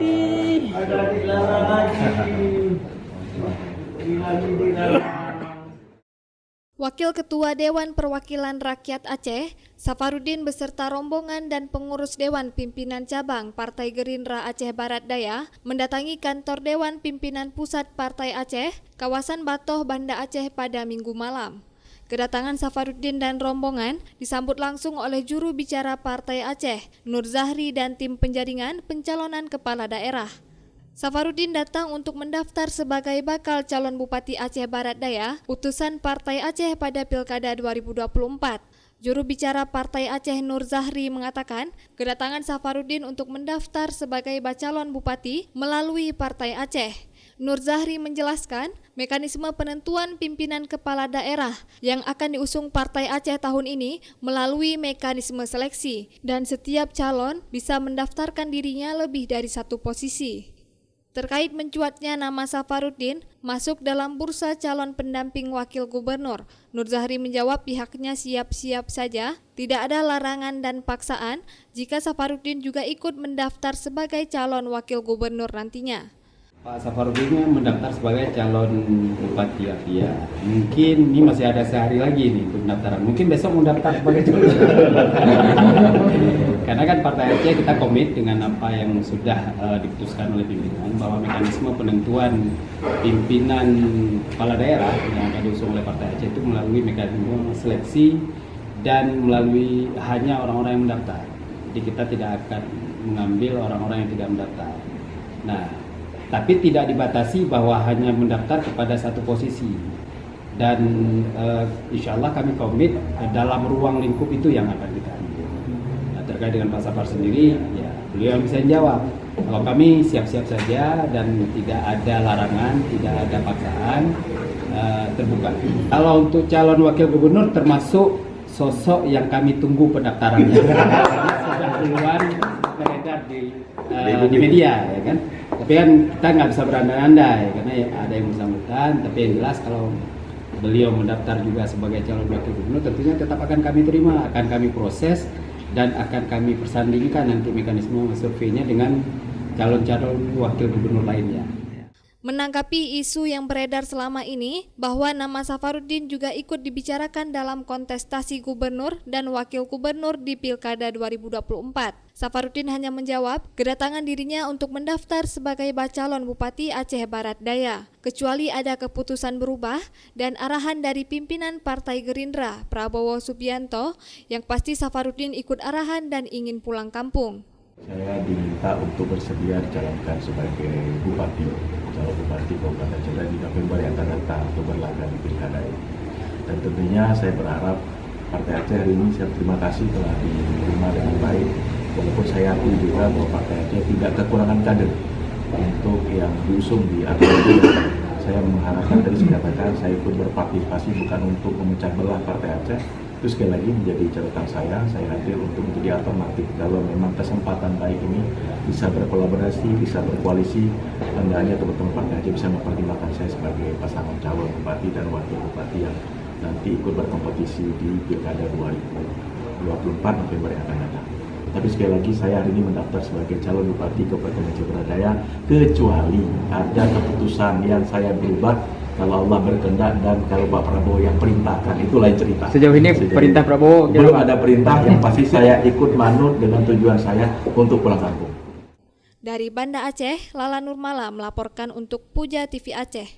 Safarudin. Ada dilarang lagi. Dilarang. Wakil Ketua Dewan Perwakilan Rakyat Aceh, Safarudin beserta rombongan dan pengurus Dewan Pimpinan Cabang Partai Gerindra Aceh Barat Daya mendatangi kantor Dewan Pimpinan Pusat Partai Aceh, kawasan Batoh, Banda Aceh pada Minggu malam. Kedatangan Safarudin dan rombongan disambut langsung oleh juru bicara Partai Aceh, Nur Zahri, dan tim penjaringan pencalonan kepala daerah. Safarudin datang untuk mendaftar sebagai bakal calon Bupati Aceh Barat Daya, utusan Partai Aceh pada Pilkada 2024. Juru bicara Partai Aceh Nur Zahri mengatakan, kedatangan Safarudin untuk mendaftar sebagai bacalon Bupati melalui Partai Aceh. Nur Zahri menjelaskan, mekanisme penentuan pimpinan kepala daerah yang akan diusung Partai Aceh tahun ini melalui mekanisme seleksi, dan setiap calon bisa mendaftarkan dirinya lebih dari satu posisi. Terkait mencuatnya nama Safarudin masuk dalam bursa calon pendamping wakil gubernur, Nur Zahri menjawab pihaknya siap-siap saja, tidak ada larangan dan paksaan jika Safarudin juga ikut mendaftar sebagai calon wakil gubernur nantinya. Pak Safarudin mendaftar sebagai calon bupati Apia. Mungkin ini masih ada sehari lagi nih untuk pendaftaran. Mungkin besok mendaftar sebagai calon. Karena kan Partai Aceh kita komit dengan apa yang sudah diputuskan oleh pimpinan, bahwa mekanisme penentuan pimpinan kepala daerah yang akan diusung oleh Partai Aceh itu melalui mekanisme seleksi dan melalui hanya orang-orang yang mendaftar. Jadi kita tidak akan mengambil orang-orang yang tidak mendaftar. Nah, tapi tidak dibatasi bahwa hanya mendaftar kepada satu posisi, dan insya Allah kami komit dalam ruang lingkup itu yang akan kita ambil. Nah, terkait dengan Pak Safar sendiri, ya beliau yang bisa jawab. Kalau kami siap-siap saja dan tidak ada larangan, tidak ada paksaan, terbuka. Kalau untuk calon wakil gubernur termasuk sosok yang kami tunggu pendaftarannya. Sudah keluar beredar di media, ya kan. Tapi kan kita nggak bisa berandai-andai karena ya ada yang bersangkutan. Tapi yang jelas kalau beliau mendaftar juga sebagai calon wakil gubernur, tentunya tetap akan kami terima, akan kami proses, dan akan kami persandingkan nanti mekanisme surveinya dengan calon-calon wakil gubernur lainnya. Menanggapi isu yang beredar selama ini bahwa nama Safarudin juga ikut dibicarakan dalam kontestasi gubernur dan wakil gubernur di Pilkada 2024, Safarudin hanya menjawab kedatangan dirinya untuk mendaftar sebagai bacalon Bupati Aceh Barat Daya, kecuali ada keputusan berubah dan arahan dari pimpinan Partai Gerindra, Prabowo Subianto, yang pasti Safarudin ikut arahan dan ingin pulang kampung. Saya diminta untuk bersedia dicalonkan sebagai Bupati, calon Bupati Kabupaten Aceh di November yang akan datang untuk berlaga di pilkada ini. Dan tentunya saya berharap Partai Aceh hari ini, saya terima kasih telah diterima dengan baik. Walaupun saya akui juga bahwa Partai Aceh tidak kekurangan kader untuk yang diusung di Aceh. Saya mengharapkan dari dikatakan saya ikut berpartisipasi bukan untuk memecah belah Partai Aceh. Itu sekali lagi menjadi catatan saya hadir untuk menjadi alternatif kalau memang kesempatan baik ini bisa berkolaborasi, bisa berkoalisi, hendaknya teman-teman Partai Aceh bisa mempertimbangkan saya sebagai pasangan calon bupati dan wakil bupati yang nanti ikut berkompetisi di Pilkada 2024 November yang akan datang. Tapi sekali lagi saya hari ini mendaftar sebagai calon bupati Kabupaten Aceh Barat Daya, kecuali ada keputusan yang saya berubah kalau Allah berkehendak dan kalau Pak Prabowo yang perintahkan, itu lain cerita. Sejauh ini perintah Prabowo belum ada perintah, yang pasti saya ikut manut dengan tujuan saya untuk pulang kampung. Dari Banda Aceh, Lala Nurmala melaporkan untuk Puja TV Aceh.